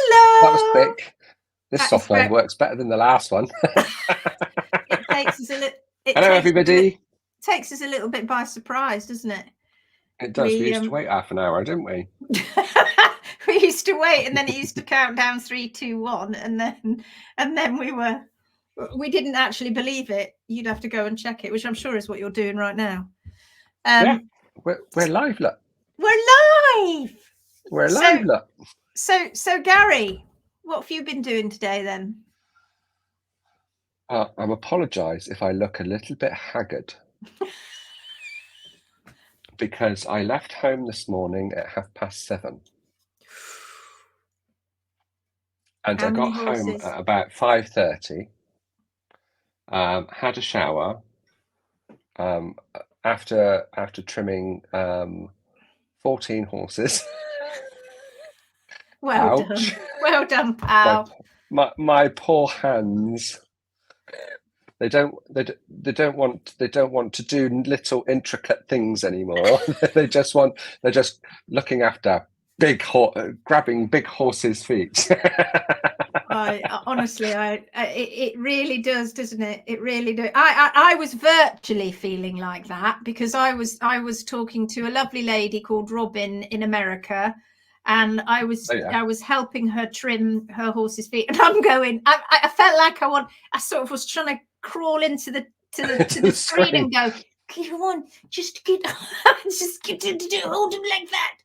That was Hello. quick. This software works better than the last one. It takes us a little. Hello, everybody. Takes us a little bit by surprise, doesn't it? It does. We used to wait half an hour, didn't we? We used to wait, and then it used to count down 3, 2, 1, and then we didn't actually believe it. You'd have to go and check it, which I'm sure is what you're doing right now. Yeah, we're live, look. We're live. We're live, look. So Gary, what have you been doing today then? I'm apologise if I look a little bit haggard. Because I left home this morning at 7:30. And I got home at about 5:30. Had a shower. After trimming 14 horses. Well done. Well done, pal. My poor hands. They don't want to do little intricate things anymore. They're just looking after grabbing big horses' feet. Honestly, it really does, doesn't it? It really does. I was virtually feeling like that because I was talking to a lovely lady called Robin in America, and I was helping her trim her horse's feet, and I'm going. I felt like I sort of was trying to crawl into the screen and go, come on, just get hold him like that.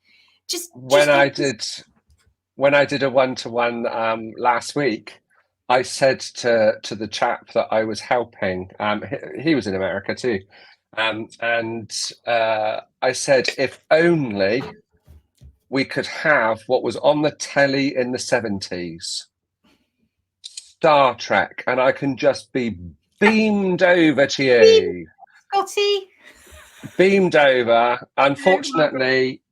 When I did a one-to-one last week, I said to the chap that I was helping, he was in America too, and I said, if only we could have what was on the telly in the 70s, Star Trek, and I can just be beamed over to you. Scotty. Beamed over. Unfortunately,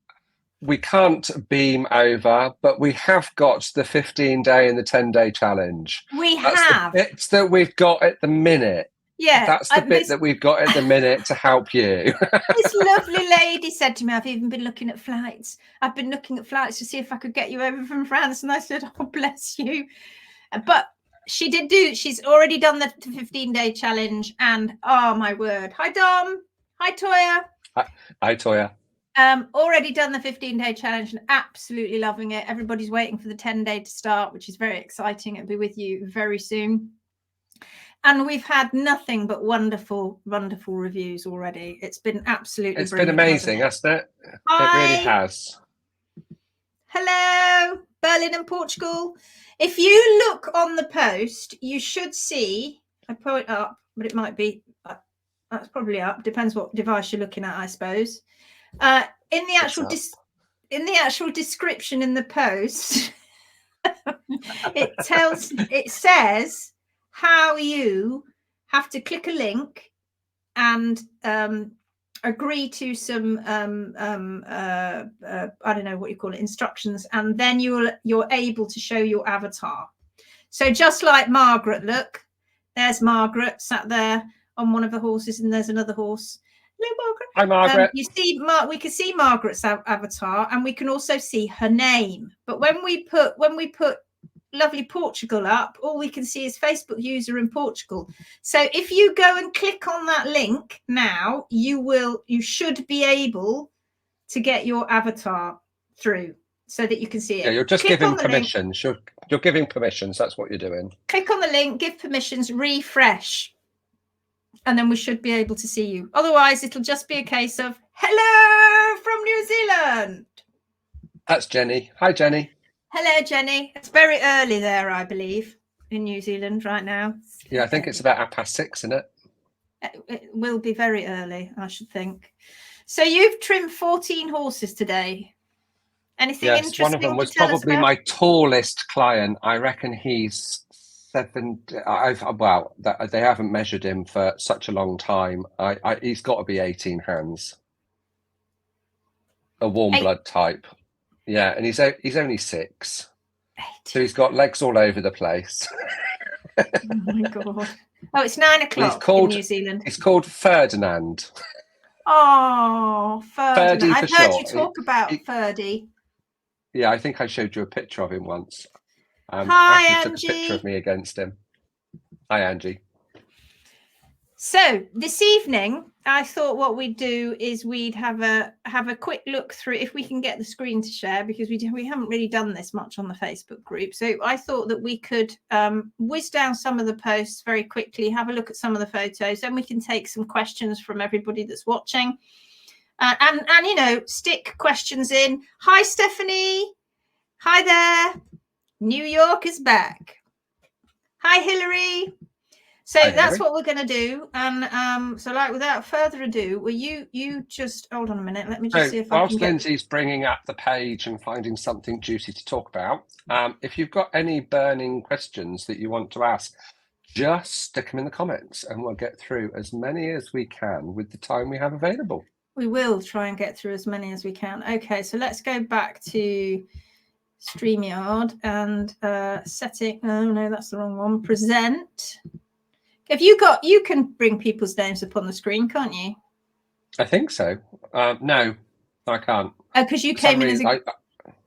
we can't beam over, but we have got the 15-day and the 10-day challenge. That's the bits that we've got at the minute. Yeah. That's the bit that we've got at the minute to help you. This lovely lady said to me, I've even been looking at flights. I've been looking at flights to see if I could get you over from France. And I said, oh, bless you. But she's already done the 15-day challenge. And oh, my word. Hi, Dom. Hi, Toya. Hi, Toya. Already done the 15-day challenge and absolutely loving it. Everybody's waiting for the 10-day to start, which is very exciting. It'll be with you very soon. And we've had nothing but wonderful, wonderful reviews already. It's been absolutely brilliant. Been amazing, hasn't it? Hi. It really has. Hello, Berlin and Portugal. If you look on the post, you should see, I put it up, but it might be, that's probably up. Depends what device you're looking at, I suppose. In the actual description in the post, it says how you have to click a link and agree to some I don't know what you call it, instructions, and then you're able to show your avatar. So just like Margaret, look, there's Margaret sat there on one of the horses, and there's another horse. Hello, Margaret. Hi, Margaret. You see, we can see Margaret's avatar, and we can also see her name. But when we put lovely Portugal up, all we can see is Facebook user in Portugal. So if you go and click on that link now, you should be able to get your avatar through so that you can see it. Yeah, you're just giving permissions. You're giving permissions. That's what you're doing. Click on the link, give permissions, refresh, and then we should be able to see you. Otherwise, it'll just be a case of hello from New Zealand. That's Jenny. Hi, Jenny. Hello, Jenny. It's very early there, I believe, in New Zealand right now. Yeah, I think it's about 6:30, isn't it? It will be very early, I should think. So you've trimmed 14 horses today. Anything interesting? One of them was probably my tallest client. I reckon he's 7. They haven't measured him for such a long time. He's got to be 18 hands. A warm blood type. Yeah, and he's only 6, so he's got legs all over the place. Oh my god! Oh, it's 9 o'clock in New Zealand. He's called Ferdinand. Oh, Ferdinand! I've heard you talk about Ferdy. Yeah, I think I showed you a picture of him once. Hi, Ashley took a picture of me against him. Hi, Angie. So this evening, I thought what we'd do is we'd have a quick look through, if we can get the screen to share, because we haven't really done this much on the Facebook group. So I thought that we could whiz down some of the posts very quickly, have a look at some of the photos, then we can take some questions from everybody that's watching, and you know, stick questions in. Hi, Stephanie. Hi there. New York is back. Hi, Hillary. So that's what we're going to do. And so, like, without further ado, will you just hold on a minute? Let me just see if I can get... Lindsay's bringing up the page and finding something juicy to talk about, if you've got any burning questions that you want to ask, just stick them in the comments and we'll get through as many as we can with the time we have available. We will try and get through as many as we can. Okay, so let's go back to StreamYard and setting... Oh, no, that's the wrong one. Present... Have you got, you can bring people's names up on the screen, can't you? I think so. No, I can't. Oh, because you came in as a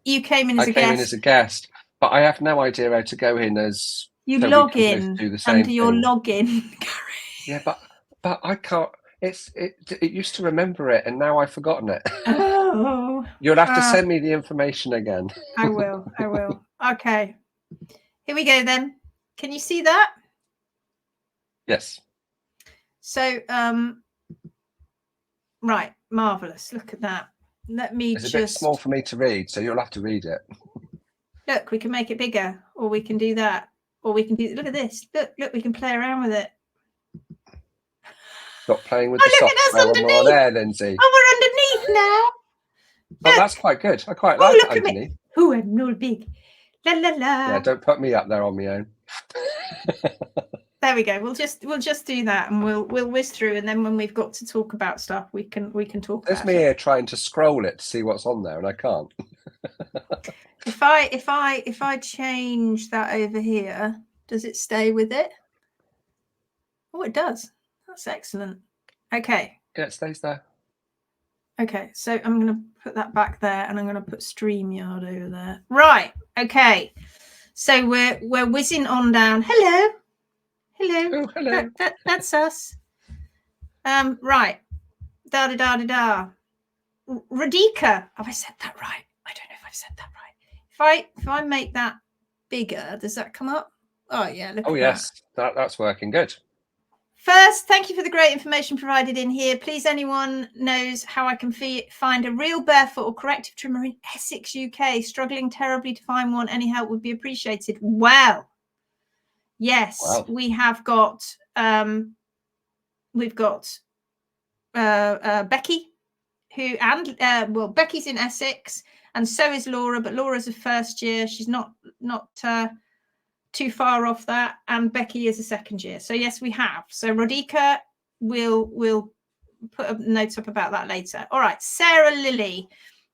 you came in as a guest. I came in as a guest, but I have no idea how to go in as you log in under your login, Garry. Yeah, but I can't. It used to remember it, and now I've forgotten it. Oh, you'll have to send me the information again. I will. I will. Okay, here we go then. Can you see that? Yes. So, right, marvelous. Look at that. Let me It's a bit small for me to read, so you'll have to read it. Look, we can make it bigger, or we can do that, or we can do. Look at this. Look, we can play around with it. Stop playing with the software when we're on air, Lindsay. Oh, we're underneath now. Oh, that's quite good. I quite like it underneath. Oh, I'm not big. La la la. Yeah, don't put me up there on my own. There we go. We'll just do that, and we'll whiz through, and then when we've got to talk about stuff, we can talk. There's me here trying to scroll it to see what's on there, and I can't. If I change that over here, does it stay with it? Oh, it does. That's excellent. Okay. Yeah, it stays there. Okay, so I'm going to put that back there, and I'm going to put StreamYard over there. Right. Okay. So we're whizzing on down. Hello. Hello. Oh, hello. That's us. Right. Da da da da da. Radhika. Have I said that right? I don't know if I've said that right. If I make that bigger, does that come up? Oh yeah. Look at yes, that's working good. First, thank you for the great information provided in here. Please, anyone knows how I can find a real barefoot or corrective trimmer in Essex, UK? Struggling terribly to find one. Any help would be appreciated. Well, yes, we have got. We've got Becky, Becky's in Essex, and so is Laura. But Laura's a first year. She's not too far off that, and Becky is a second year. So yes, we have. So Radhika, we'll put a note up about that later. All right, Sarah Lilly,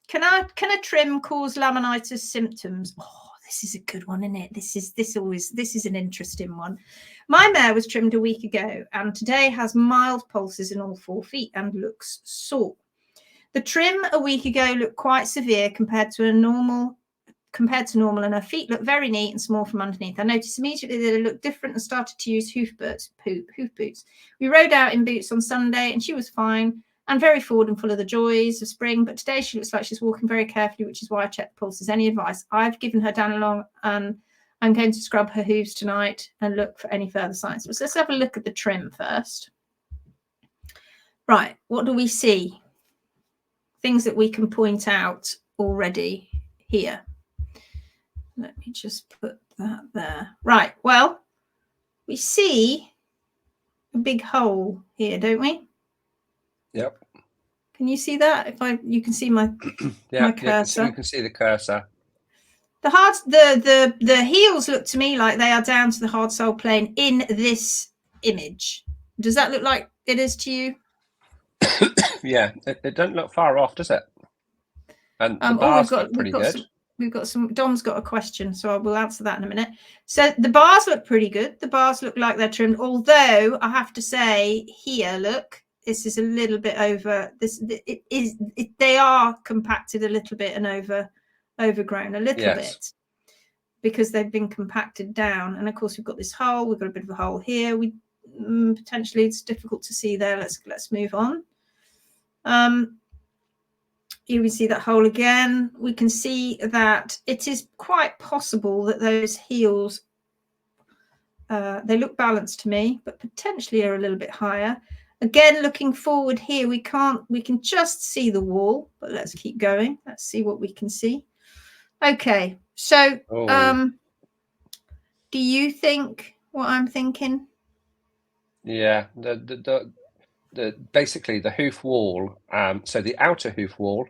can a trim cause laminitis symptoms? Oh, this is a good one, isn't it? This is an interesting one. My mare was trimmed a week ago, and today has mild pulses in all 4 feet and looks sore. The trim a week ago looked quite severe compared to normal, and her feet look very neat and small from underneath. I noticed immediately that it looked different and started to use hoof boots. We rode out in boots on Sunday, and she was fine and very forward and full of the joys of spring. But today she looks like she's walking very carefully, which is why I checked pulses. Any advice? I've given her Danilong, and I'm going to scrub her hooves tonight and look for any further signs. So let's have a look at the trim first. Right, what do we see? Things that we can point out already here. Let me just put that there. Right, well, we see a big hole here, don't we? Yep. Can you see that? You can see my my cursor. You can see the cursor. The heels look to me like they are down to the hard sole plane in this image. Does that look like it is to you? Yeah, it doesn't look far off, does it? And the bars look pretty good. We've got some. Dom's got a question, so I will answer that in a minute. So the bars look pretty good. The bars look like they're trimmed, although I have to say here, look, this is a little bit over. They are compacted a little bit and overgrown a little bit. because they've been compacted down. And of course, we've got this hole. We've got a bit of a hole here. We potentially, it's difficult to see there. Let's move on. You can see that hole again. We can see that it is quite possible that those heels, they look balanced to me, but potentially are a little bit higher. Again, looking forward here, we can just see the wall, but let's keep going. Let's see what we can see. Okay, so do you think what I'm thinking? Yeah, basically the hoof wall, so the outer hoof wall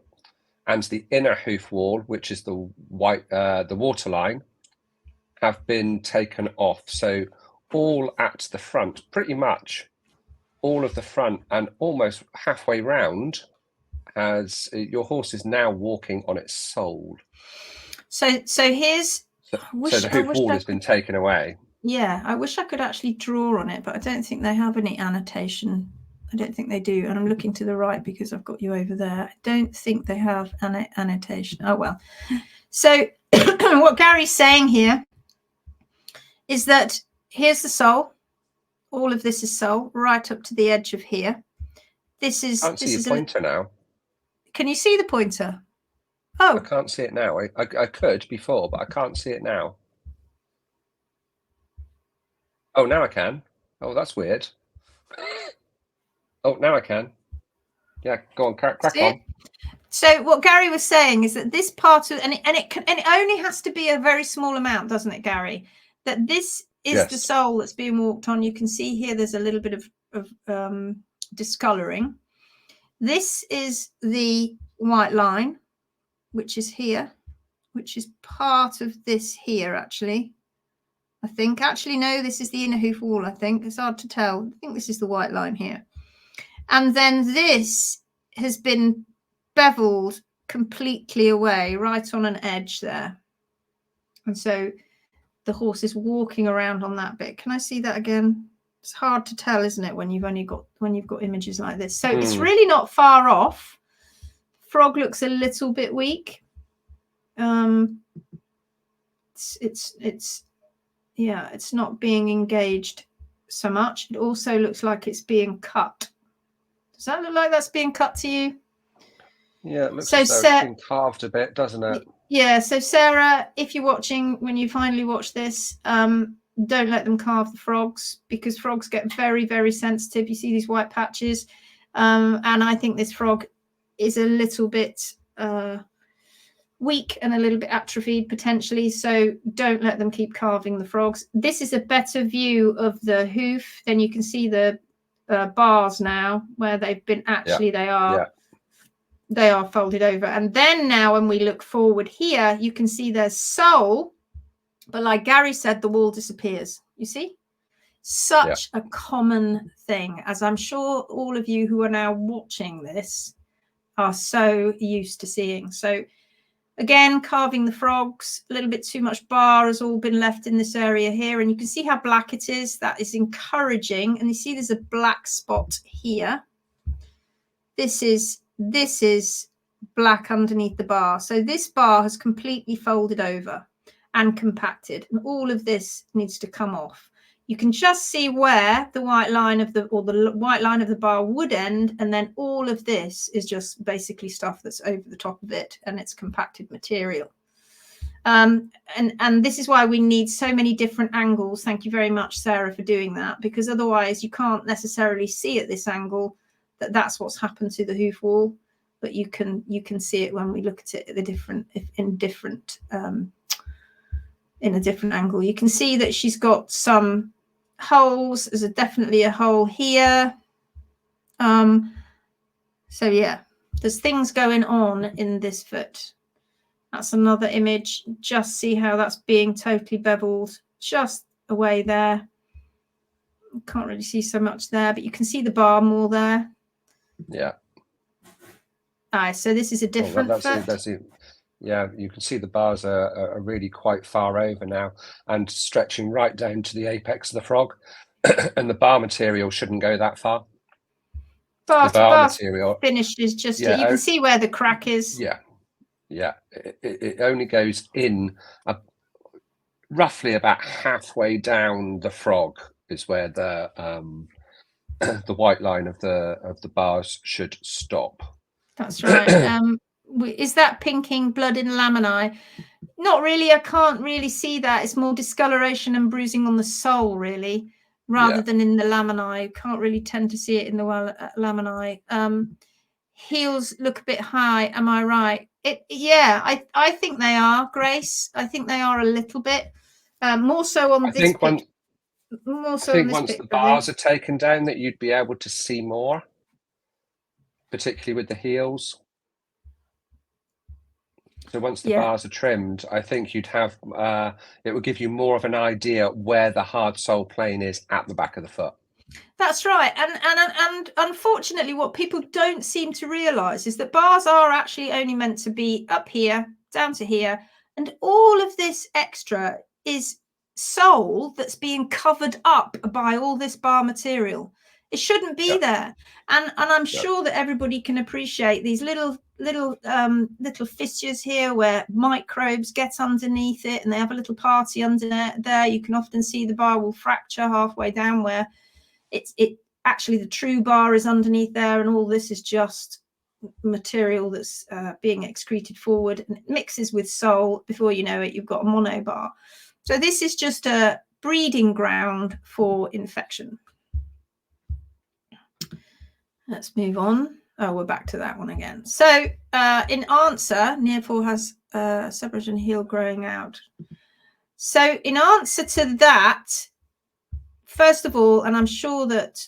and the inner hoof wall, which is the white, the waterline, have been taken off. So all at the front, pretty much all of the front and almost halfway round, as your horse is now walking on its sole. So here's, so the hoof wall has been taken away. Yeah, I wish I could actually draw on it, but I don't think they have any annotation. I don't think they do. And I'm looking to the right because I've got you over there. I don't think they have an annotation. Oh, well. So what Gary's saying here is that here's the sole. All of this is sole right up to the edge of here. This is. I can't see your pointer now. Can you see the pointer? Oh, I can't see it now. I could before, but I can't see it now. Oh, now I can. Oh, that's weird. Oh, now I can. Yeah, go on, crack on. So what Garry was saying is that this part of, and it only has to be a very small amount, doesn't it, Garry? That this is the sole that's being walked on. You can see here there's a little bit of discoloring. This is the white line, which is here, which is part of this here, actually. I think. Actually, no, this is the inner hoof wall, I think. It's hard to tell. I think this is the white line here. And then this has been beveled completely away, right on an edge there. And so the horse is walking around on that bit. Can I see that again? It's hard to tell, isn't it, when you've got images like this. So it's really not far off. Frog looks a little bit weak. Yeah, it's not being engaged so much. It also looks like it's being cut. Does that look like that's being cut to you? Yeah, it looks as though it's been carved a bit, doesn't it? Yeah, so Sarah, if you're watching, when you finally watch this, don't let them carve the frogs, because frogs get very, very sensitive. You see these white patches. And I think this frog is a little bit weak and a little bit atrophied potentially, so don't let them keep carving the frogs. This is a better view of the hoof. Then you can see the bars now where they've been actually they are folded over. And then now when we look forward here, you can see there's sole, but like Garry said, the wall disappears. You see, such a common thing, as I'm sure all of you who are now watching this are so used to seeing. So again, carving the frogs, a little bit too much bar has all been left in this area here. And you can see how black it is. That is encouraging. And you see there's a black spot here. This is black underneath the bar. So this bar has completely folded over and compacted. And all of this needs to come off. You can just see where the white line of the white line of the bar would end, and then all of this is just basically stuff that's over the top of it, and it's compacted material. And this is why we need so many different angles. Thank you very much, Sarah, for doing that, because otherwise you can't necessarily see at this angle that that's what's happened to the hoof wall, but you can see it when we look at it in a different angle. You can see that she's got some holes. There's definitely a hole here. So yeah, there's things going on in this foot. That's another image. Just see how that's being totally beveled just away there. Can't really see so much there, but you can see the bar more there. Yeah. All right, so this is a different foot. Yeah, you can see the bars are really quite far over now and stretching right down to the apex of the frog. And the bar material shouldn't go that far. The bar material finishes just you can see where the crack is. Yeah. It only goes in roughly about halfway down the frog is where the the white line of the bars should stop. That's right. Is that pinking blood in lamini? Not really. I can't really see that. It's more discoloration and bruising on the sole, really, rather than in the lamini. Can't really tend to see it in the lamini. Heels look a bit high. Am I right? Yeah, I think they are, Grace. I think they are a little bit more so on this picture. More so on this once picture. the bars are taken down, that you'd be able to see more, particularly with the heels. So once the bars are trimmed, I think you'd have it would give you more of an idea where the hard sole plane is at the back of the foot. That's right. And unfortunately, what people don't seem to realize is that bars are actually only meant to be up here, down to here. And all of this extra is sole that's being covered up by all this bar material. It shouldn't be there. And I'm sure that everybody can appreciate these little fissures here where microbes get underneath it and they have a little party under there. You can often see the bar will fracture halfway down where it actually the true bar is underneath there, and all this is just material that's being excreted forward and it mixes with sole. Before you know it, you've got a mono bar. So this is just a breeding ground for infection. Let's move on. Oh, we're back to that one again. So in answer, Nearfall has separation heel growing out. So in answer to that, first of all, and I'm sure that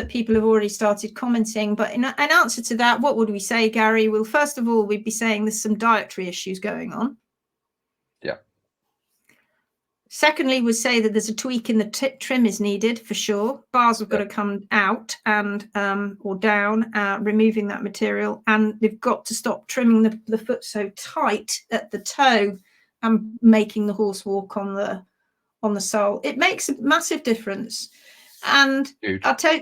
people have already started commenting, but in answer to that, what would we say, Gary? Well, first of all, we'd be saying there's some dietary issues going on. Yeah. Secondly, we'd say that there's a tweak in the trim is needed for sure. Bars have got to come out and or down, removing that material, and they've got to stop trimming the foot so tight at the toe and making the horse walk on the sole. It makes a massive difference. And Huge. I'll tell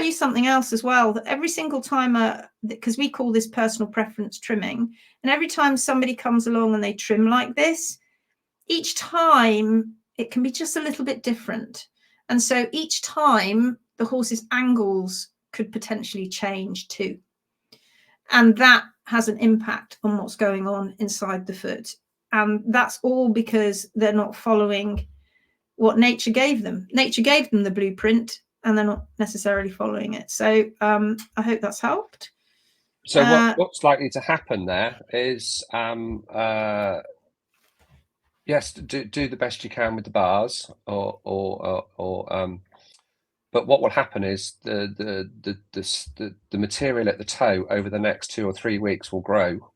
you something else as well, that every single time, because we call this personal preference trimming, and every time somebody comes along and they trim like this, each time it can be just a little bit different. And so each time the horse's angles could potentially change too. And that has an impact on what's going on inside the foot. And that's all because they're not following what nature gave them. Nature gave them the blueprint and they're not necessarily following it. So I hope that's helped. So what's likely to happen there is yes, do the best you can with the bars, but what will happen is the material at the toe over the next 2 or 3 weeks will grow.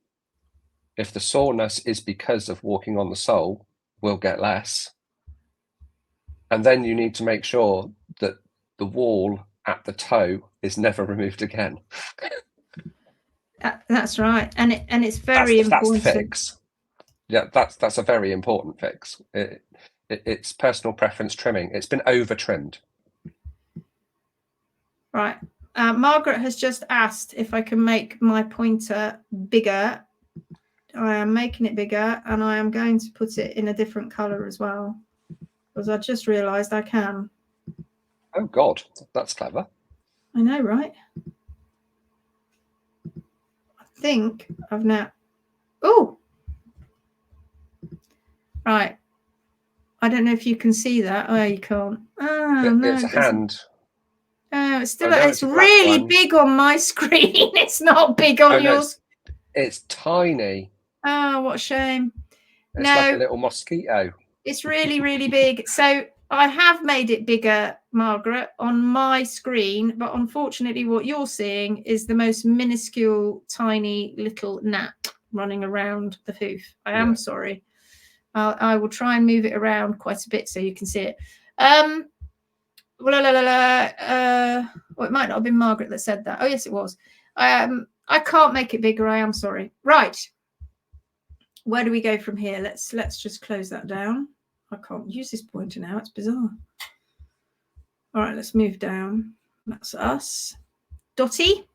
If the soreness is because of walking on the sole, we'll get less. And then you need to make sure that the wall at the toe is never removed again. That's right, and it's very important. That's the fix. Yeah, that's a very important fix. It's personal preference trimming. It's been over trimmed. Right. Margaret has just asked if I can make my pointer bigger. I am making it bigger, and I am going to put it in a different color as well, because I just realized I can. Oh God, that's clever. I know, right? I think I've now. Oh, right. I don't know if you can see that. Oh, you can't. Oh, no, it's a hand. Oh, it's still. It's really big on my screen. It's not big on yours. It's tiny. Oh, what a shame. It's like a little mosquito. It's really, really big. So I have made it bigger, Margaret, on my screen, but unfortunately what you're seeing is the most minuscule, tiny little gnat running around the hoof. I am sorry. I will try and move it around quite a bit so you can see it. Well, it might not have been Margaret that said that. Oh, yes, it was. I can't make it bigger. I am sorry. Right. Where do we go from here? Let's just close that down. I can't use this pointer now. It's bizarre. All right, let's move down. That's us. Dotty.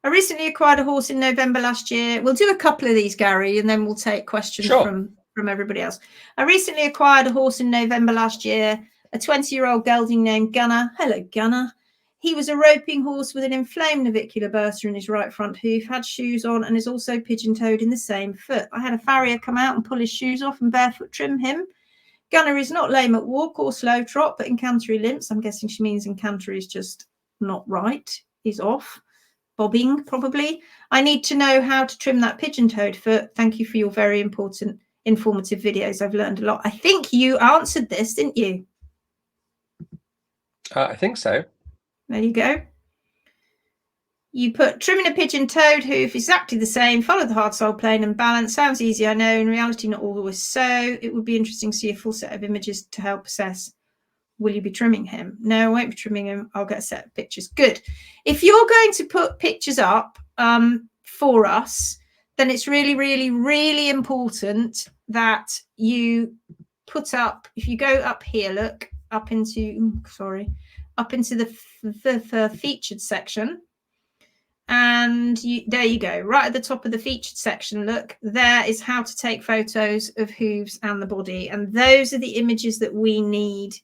I recently acquired a horse in November last year. We'll do a couple of these, Gary, and then we'll take questions from everybody else. I recently acquired a horse in November last year, a 20-year-old gelding named Gunner. Hello, Gunner. He was a roping horse with an inflamed navicular bursa in his right front hoof, had shoes on, and is also pigeon-toed in the same foot. I had a farrier come out and pull his shoes off and barefoot trim him. Gunner is not lame at walk or slow trot, but in canter he limps. I'm guessing she means in canter he's just not right. He's off. Bobbing, probably. I need to know how to trim that pigeon-toed foot. Thank you for your very important, informative videos. I've learned a lot. I think you answered this, didn't you? I think so. There you go. You put trimming a pigeon-toed hoof, exactly the same. Follow the hard sole plane and balance. Sounds easy, I know. In reality, not always so. It would be interesting to see a full set of images to help assess. Will you be trimming him? No, I won't be trimming him. I'll get a set of pictures. Good. If you're going to put pictures up for us, then it's really, really, really important that you put up, if you go up here, look, up into the featured section. And there you go, right at the top of the featured section. Look, there is how to take photos of hooves and the body. And those are the images that we need.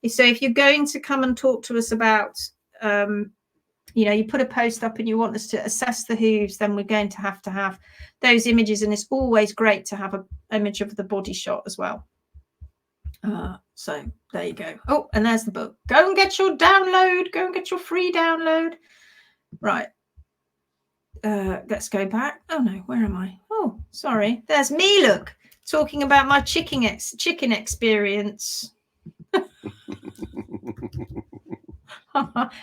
So if you're going to come and talk to us about, you put a post up and you want us to assess the hooves, then we're going to have those images. And it's always great to have an image of the body shot as well. So there you go. Oh, and there's the book. Go and get your download. Go and get your free download. Right. Let's go back. Oh, no, where am I? Oh, sorry. There's me, look, talking about my chicken experience.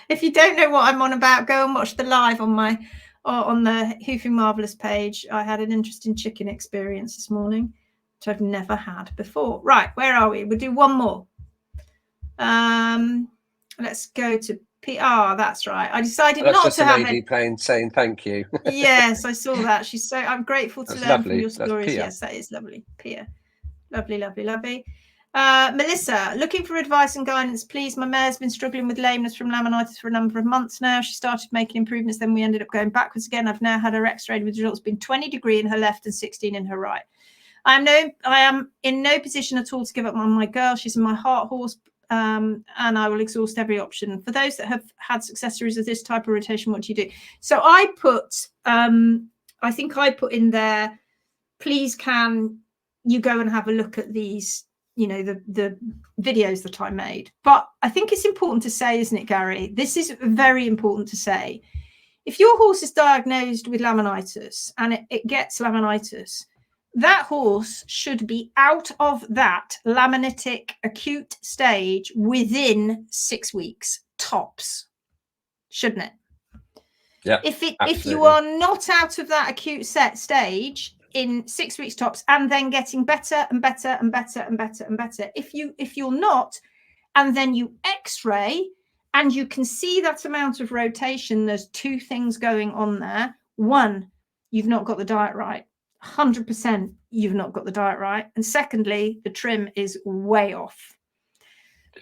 If you don't know what I'm on about, go and watch the live on the Hoofing Marvellous page. I had an interesting chicken experience this morning, which I've never had before. Right, where are we? We'll do one more. Let's go to PR. That's right. I decided not to have it. That's just a lady playing saying thank you. Yes, I saw that. She's so. I'm grateful to learn from your stories. Yes, that is lovely. Pia, lovely, lovely, lovely. Melissa, looking for advice and guidance, please. My mare's been struggling with lameness from laminitis for a number of months now. She started making improvements, then we ended up going backwards again. I've now had her x-rayed with results been 20° in her left and 16 in her right. I am in no position at all to give up on my girl. She's my heart horse, and I will exhaust every option. For those that have had successories of this type of rotation, what do you do? So I put, I think I put in there, please can you go and have a look at these, the videos that I made. But I think it's important to say, isn't it, Gary? This is very important to say. If your horse is diagnosed with laminitis and it gets laminitis, that horse should be out of that laminitic acute stage within 6 weeks tops, shouldn't it? Yeah. If you are not out of that acute set stage in 6 weeks tops, and then getting better and better and better and better and better, if you're not, and then you x-ray and you can see that amount of rotation, there's two things going on there. One, you've not got the diet right. 100% you've not got the diet right. And secondly, the trim is way off,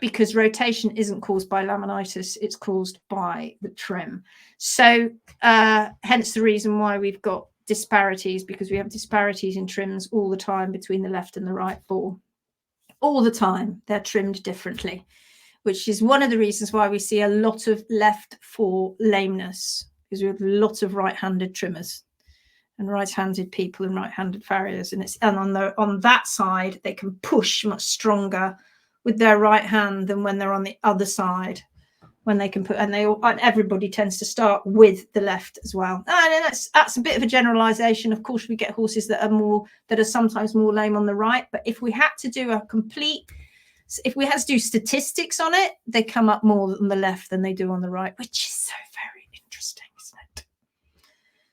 because rotation isn't caused by laminitis, it's caused by the trim. So hence the reason why we've got disparities, because we have disparities in trims all the time between the left and the right ball. All the time they're trimmed differently, which is one of the reasons why we see a lot of left fore lameness, because we have a lot of right-handed trimmers and right-handed people and right-handed farriers, and on that side they can push much stronger with their right hand than when they're on the other side, when they can put, and everybody tends to start with the left as well. And that's a bit of a generalization. Of course, we get horses that are sometimes more lame on the right, but if we had to do statistics on it, they come up more on the left than they do on the right, which is so very interesting, isn't it?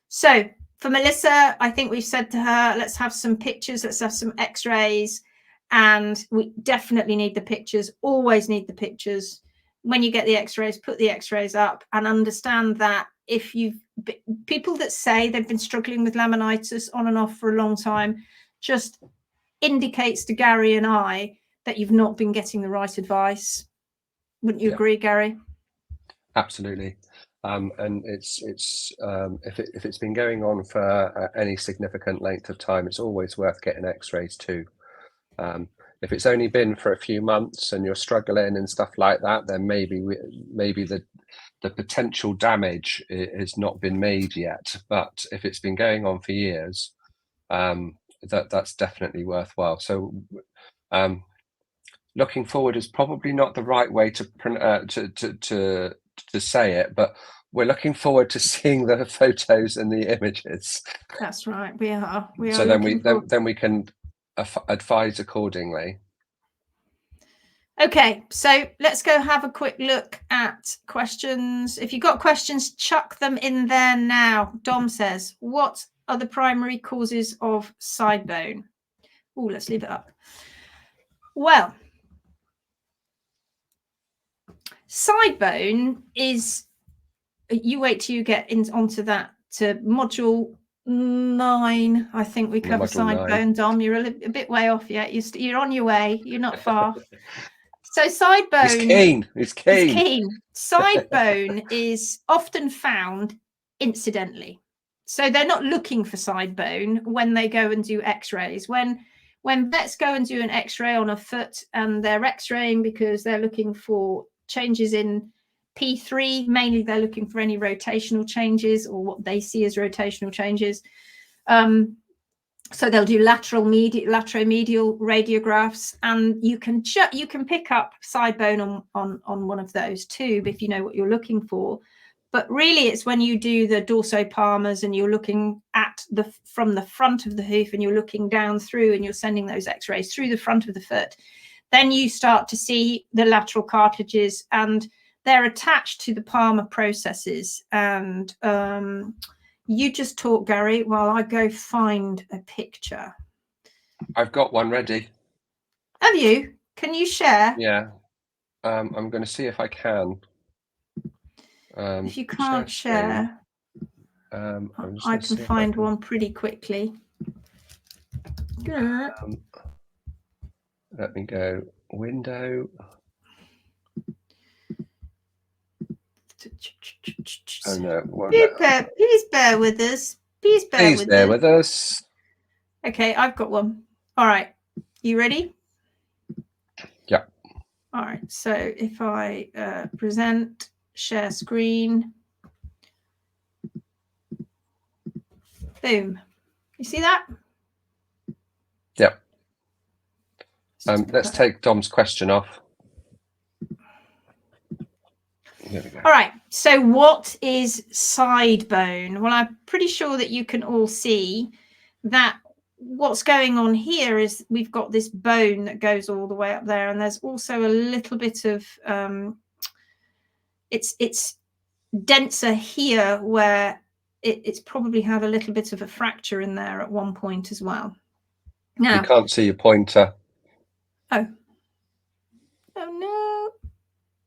So for Melissa, I think we've said to her, let's have some pictures, let's have some x-rays, and we definitely need the pictures, always need the pictures. When you get the x-rays, put the x-rays up and understand that if people that say they've been struggling with laminitis on and off for a long time, just indicates to Gary and I that you've not been getting the right advice. Wouldn't you agree, Gary? Absolutely. and if it's been going on for any significant length of time, it's always worth getting X-rays too. If it's only been for a few months and you're struggling and stuff like that, then maybe the potential damage has not been made yet. But if it's been going on for years, that's definitely worthwhile. So looking forward is probably not the right way to say it, but we're looking forward to seeing the photos and the images. That's right. We are. So then we can advise accordingly. Okay, so let's go have a quick look at questions. If you've got questions, chuck them in there now. Dom says, what are the primary causes of side bone? Oh, let's leave it up. Well, side bone is, you wait till you get onto that, to module 9. I think we cover side bone. Dom, you're a bit way off yet. You're on your way. You're not far. So side bone. It's keen. Side bone is often found incidentally. So they're not looking for side bone when they go and do X-rays. When vets go and do an X-ray on a foot and they're X-raying because they're looking for changes in P3, mainly they're looking for any rotational changes or what they see as rotational changes. So they'll do lateromedial radiographs, and you can pick up side bone on one of those too if you know what you're looking for. But really, it's when you do the dorsopalmars and you're looking at from the front of the hoof and you're looking down through and you're sending those X-rays through the front of the foot, then you start to see the lateral cartilages, and they're attached to the palmar processes. And you just talk, Garry, while I go find a picture. I've got one ready. Have you? Can you share? Yeah. I'm going to see if I can. If you can't share, I can find one pretty quickly. Let me go window. Oh no! Please bear with us. Please bear with us. Okay, I've got one. All right, you ready? Yeah. All right. So if I present, share screen, boom. You see that? Yeah. Let's take Dom's question off. There we go. All right. So what is side bone? Well, I'm pretty sure that you can all see that what's going on here is we've got this bone that goes all the way up there, and there's also a little bit of it's denser here where it's probably had a little bit of a fracture in there at one point as well. Now you can't see your pointer. Oh no!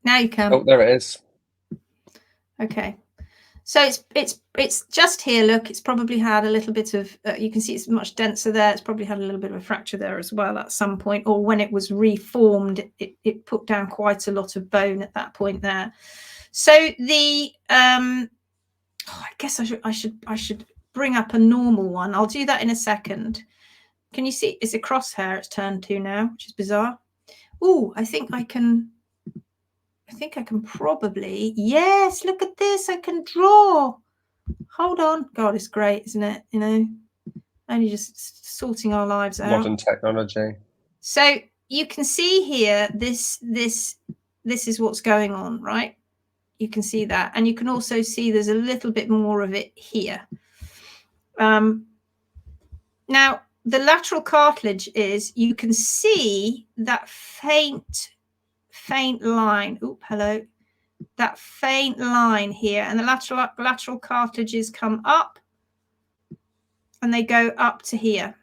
Now you can. Oh, there it is. Okay, so it's just here. Look, it's probably had a little bit of. You can see it's much denser there. It's probably had a little bit of a fracture there as well at some point, or when it was reformed, it put down quite a lot of bone at that point there. So the I guess I should bring up a normal one. I'll do that in a second. Can you see? It's a crosshair it's turned to now, which is bizarre. Oh, I think I can probably, yes, look at this. I can draw. Hold on. God, it's great, isn't it? You know, only just sorting our lives out. Modern technology. So you can see here, this is what's going on, right? You can see that. And you can also see there's a little bit more of it here. Now, the lateral cartilage is, you can see that faint line. Oop, hello. That faint line here, and the lateral cartilages come up and they go up to here.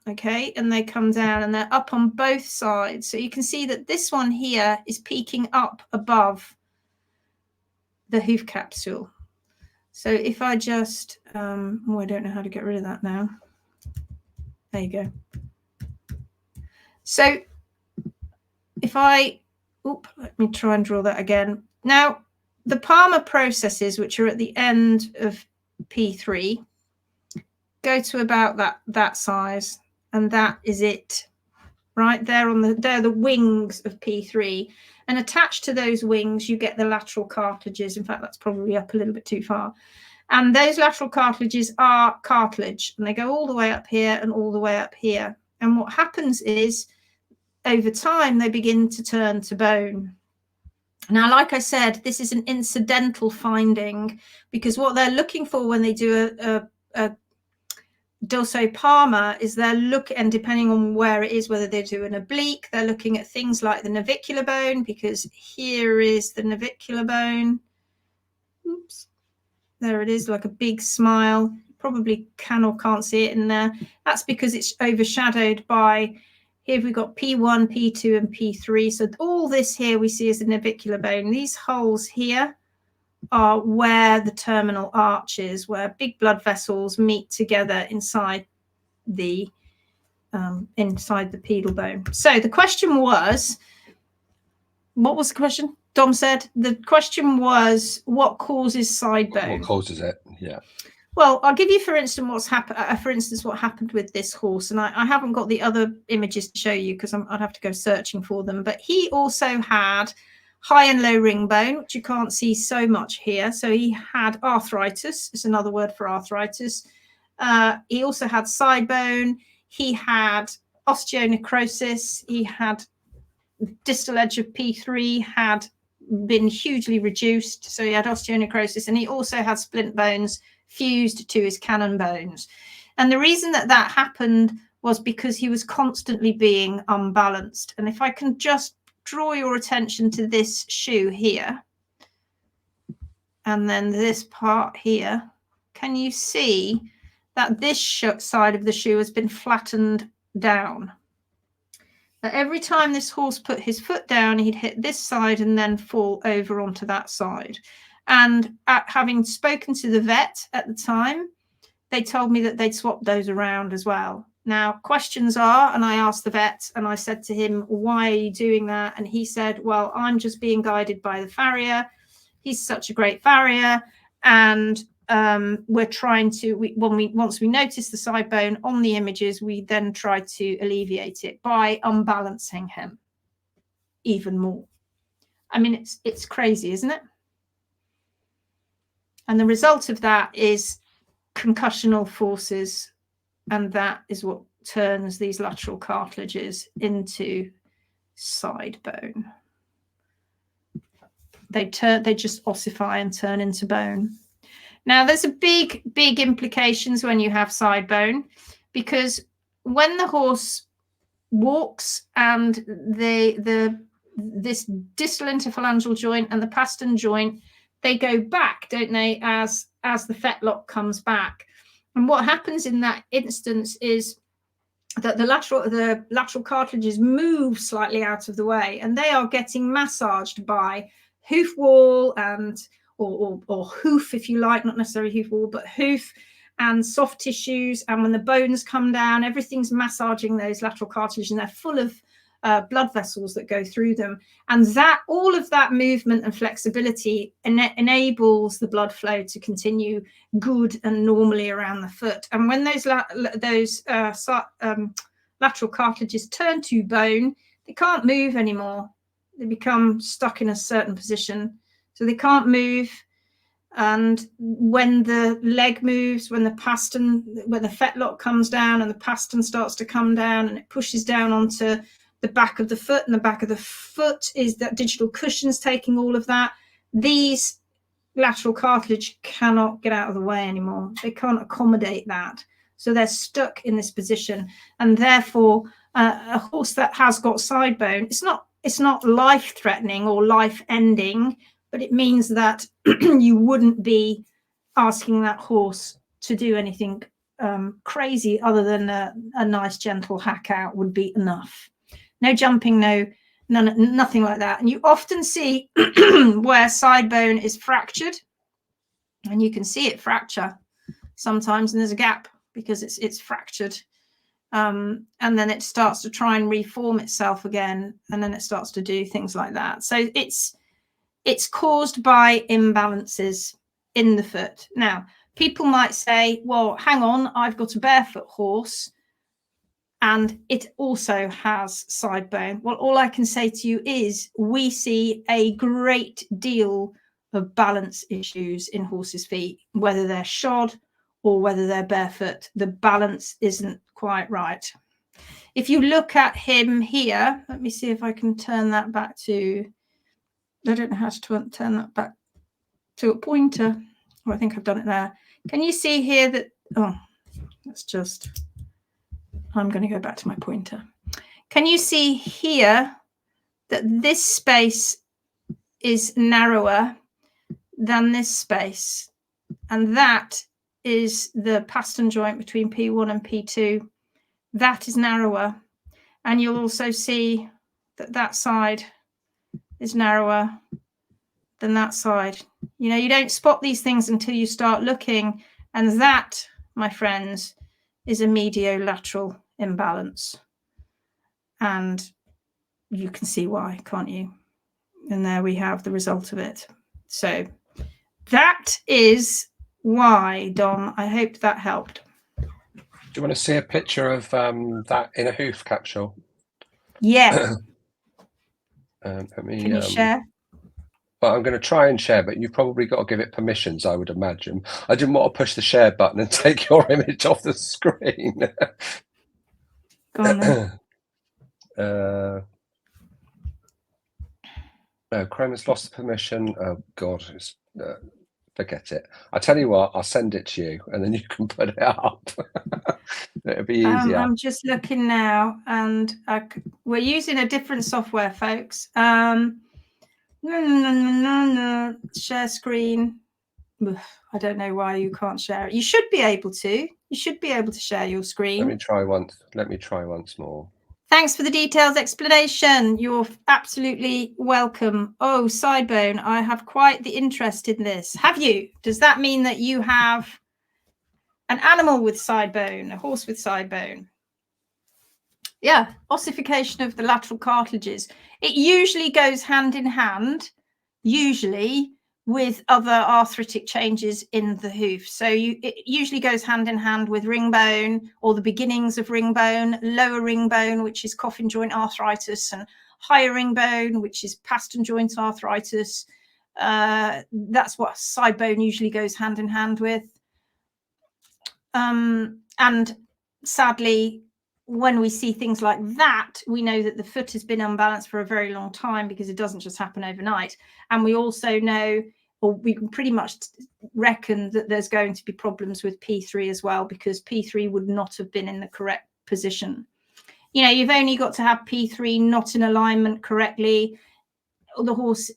Okay, and they come down and they're up on both sides. So you can see that this one here is peaking up above the hoof capsule. So if I just oh, I don't know how to get rid of that now. There you go. So if I let me try and draw that again. Now, the palmar processes, which are at the end of P3, go to about that size, and that is it. Right there they're the wings of P3, and attached to those wings you get the lateral cartilages. In fact, that's probably up a little bit too far. And those lateral cartilages are cartilage, and they go all the way up here and all the way up here. And what happens is, over time, they begin to turn to bone. Now, like I said, this is an incidental finding, because what they're looking for when they do a dorsopalmar is they're looking, and depending on where it is, whether they do an oblique, they're looking at things like the navicular bone, because here is the navicular bone. Oops, there it is, like a big smile. Probably can or can't see it in there. That's because it's overshadowed by, here we've got P1, P2, and P3. So all this here we see is the navicular bone. These holes here are where the terminal arch is, where big blood vessels meet together inside the pedal bone. So the question was, what was the question? Dom said the question was, what causes side bone? What causes it? Yeah. Well, I'll give you, for instance, what happened with this horse, and I haven't got the other images to show you because I'd have to go searching for them. But he also had high and low ring bone, which you can't see so much here. So he had arthritis. It's another word for arthritis. He also had side bone. He had osteonecrosis. He had distal edge of P3 had been hugely reduced. So he had osteonecrosis, and he also had splint bones fused to his cannon bones. And the reason that happened was because he was constantly being unbalanced. And if I can just draw your attention to this shoe here, and then this part here, can you see that this side of the shoe has been flattened down? Now, every time this horse put his foot down, he'd hit this side and then fall over onto that side. And having spoken to the vet at the time, they told me that they'd swapped those around as well. Now, questions are, and I asked the vet, and I said to him, why are you doing that? And he said, well, I'm just being guided by the farrier. He's such a great farrier. And we're trying to, once we notice the side bone on the images, we then try to alleviate it by unbalancing him even more. I mean, it's crazy, isn't it? And the result of that is concussional forces, and that is what turns these lateral cartilages into side bone. They just ossify and turn into bone. Now, there's a big implications when you have side bone, because when the horse walks and this distal interphalangeal joint and the pastern joint, they go back, don't they, as the fetlock comes back. And what happens in that instance is that the lateral cartilages move slightly out of the way, and they are getting massaged by hoof wall and or hoof, if you like, not necessarily hoof wall, but hoof and soft tissues. And when the bones come down, everything's massaging those lateral cartilages, and they're full of blood vessels that go through them. And that all of that movement and flexibility enables the blood flow to continue good and normally around the foot. And when those lateral cartilages turn to bone, they can't move anymore. They become stuck in a certain position, so they can't move. And when the leg moves, when the fetlock comes down and the pastern starts to come down and it pushes down onto the back of the foot, and the back of the foot is that digital cushions taking all of that, these lateral cartilage cannot get out of the way anymore. They can't accommodate that. So they're stuck in this position. And therefore, a horse that has got side bone, it's not life-threatening or life-ending, but it means that you wouldn't be asking that horse to do anything crazy other than a nice gentle hack out would be enough. No jumping, nothing like that. And you often see where side bone is fractured, and you can see it fracture sometimes, and there's a gap because it's fractured. And then it starts to try and reform itself again, and then it starts to do things like that. So it's It's caused by imbalances in the foot. Now, people might say, well, hang on, I've got a barefoot horse and it also has side bone. Well, all I can say to you is we see a great deal of balance issues in horses' feet, whether they're shod or whether they're barefoot. The balance isn't quite right. If you look at him here, let me see if I can turn that back to, I don't know how to turn that back to a pointer. Oh, I think I've done it there. Can you see here that, oh, that's just, I'm going to go back to my pointer. Can you see here that this space is narrower than this space? And that is the pastern joint between P1 and P2. That is narrower. And you'll also see that that side is narrower than that side. You know, you don't spot these things until you start looking. And that, my friends, is a mediolateral imbalance. And you can see why, can't you? And there we have the result of it. So that is why, Dom. I hope that helped. Do you want to see a picture of that in a hoof capsule? Yeah. Let me, can you share? Well, I'm going to try and share, but you've probably got to give it permissions, I would imagine. I didn't want to push the share button and take your image off the screen. Go on then. No, Chrome has lost the permission. Oh, God. Forget it. I tell you what, I'll send it to you and then you can put it up. It'll be easier. I'm just looking now and we're using a different software, folks. Share screen. I don't know why you can't share it. You should be able to. You should be able to share your screen. Let me try once more. Thanks for the detailed explanation. You're absolutely welcome. Oh, side bone. I have quite the interest in this. Have you? Does that mean that you have an animal with side bone, a horse with side bone? Yeah, ossification of the lateral cartilages. It usually goes hand in hand, usually, with other arthritic changes in the hoof. So it usually goes hand in hand with ring bone or the beginnings of ring bone, lower ring bone, which is coffin joint arthritis, and higher ring bone, which is pastern joint arthritis. That's what side bone usually goes hand in hand with. And sadly, when we see things like that, we know that the foot has been unbalanced for a very long time because it doesn't just happen overnight. And we also know, or we can pretty much reckon, that there's going to be problems with P3 as well, because P3 would not have been in the correct position. You know, you've only got to have P3 not in alignment correctly, or the horse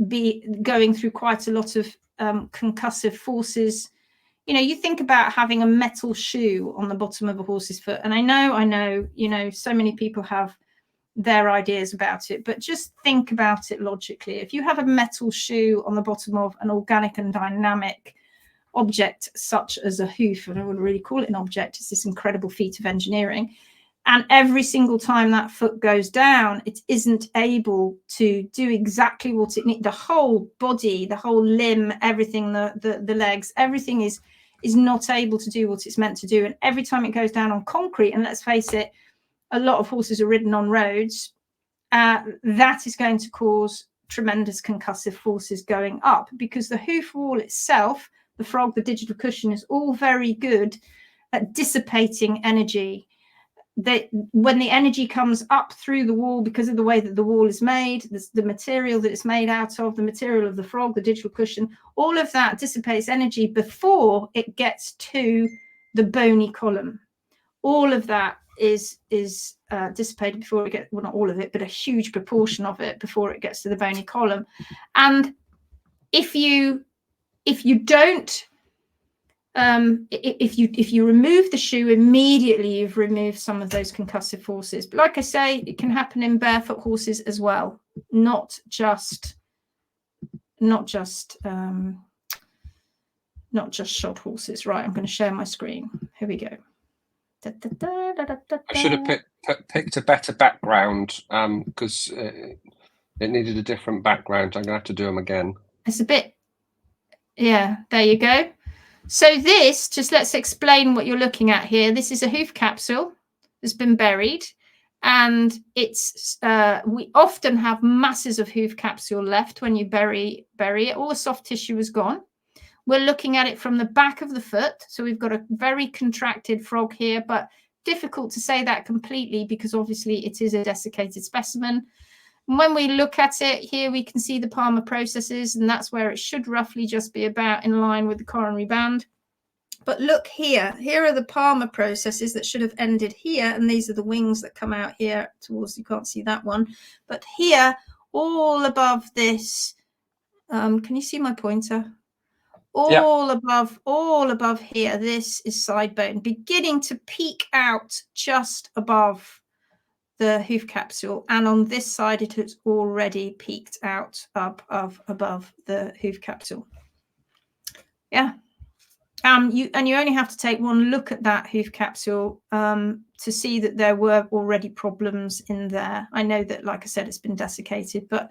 be going through quite a lot of concussive forces. You know, you think about having a metal shoe on the bottom of a horse's foot. And I know, you know, so many people have their ideas about it, but just think about it logically. If you have a metal shoe on the bottom of an organic and dynamic object, such as a hoof, and I wouldn't really call it an object, it's this incredible feat of engineering. And every single time that foot goes down, it isn't able to do exactly what it needs. The whole body, the whole limb, everything, the legs, everything is not able to do what it's meant to do. And every time it goes down on concrete, and let's face it, a lot of horses are ridden on roads, that is going to cause tremendous concussive forces going up, because the hoof wall itself, the frog, the digital cushion, is all very good at dissipating energy. When the energy comes up through the wall, because of the way that the wall is made, the material that it's made out of, the material of the frog, the digital cushion, all of that dissipates energy before it gets to the bony column. All of that is dissipated before it gets, well, not all of it, but a huge proportion of it before it gets to the bony column. And if you don't, if you remove the shoe immediately, you've removed some of those concussive forces. But like I say, it can happen in barefoot horses as well, not just shod horses. Right, I'm going to share my screen. Here we go. I should have picked a better background, because It needed a different background. I'm going to have to do them again. It's a bit, yeah, there you go. So this, just let's explain what you're looking at here. This is a hoof capsule that's been buried, and it's we often have masses of hoof capsule left when you bury it. All the soft tissue is gone. We're looking at it from the back of the foot, so we've got a very contracted frog here, but difficult to say that completely because obviously it is a desiccated specimen. And when we look at it here, we can see the palmar processes, and that's where it should roughly just be about in line with the coronary band. But look here, here are the palmar processes that should have ended here, and these are the wings that come out here towards, you can't see that one, but here, all above this, can you see my pointer? All above here, this is side bone, beginning to peek out just above the hoof capsule, and on this side it has already peeked out above the hoof capsule. Yeah. You only have to take one look at that hoof capsule to see that there were already problems in there. I know that, like I said, it's been desiccated, but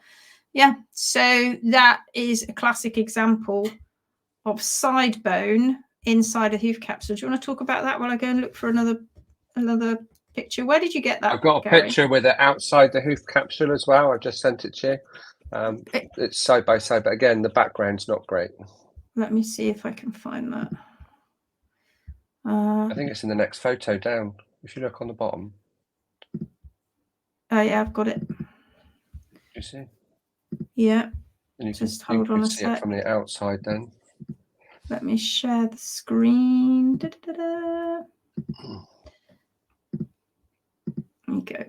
yeah, so that is a classic example of side bone inside a hoof capsule. Do you want to talk about that while I go and look for another picture? Where did you get that? I've got a Garry? picture with it outside the hoof capsule as well. I've just sent it to you. It's side by side, but again, the background's not great. Let me see if I can find that. I think it's in the next photo down. If you look on the bottom. Oh yeah, I've got it. You see? Yeah. And you Just can, hold on a see sec. it from the outside then. Let me share the screen. Da, da, da, da. There you go.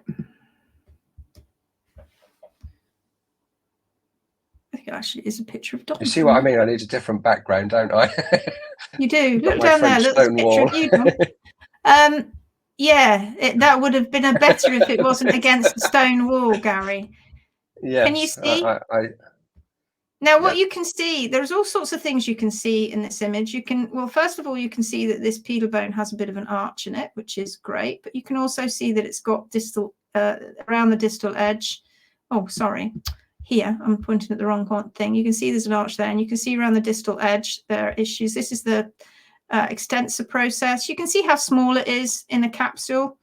I think it actually is a picture of Dom. You see what I mean? I need a different background, don't I? You do. Look my down there. French Look, there's a stone picture wall. of you, Dom. Yeah, that would have been a better if it wasn't against the stone wall, Garry. Yes, Can you see? Now, what you can see, there's all sorts of things you can see in this image. You can, well, first of all, you can see that this pedal bone has a bit of an arch in it, which is great. But you can also see that it's got distal, around the distal edge. Oh, sorry. Here, I'm pointing at the wrong thing. You can see there's an arch there, and you can see around the distal edge there are issues. This is the extensor process. You can see how small it is in a capsule.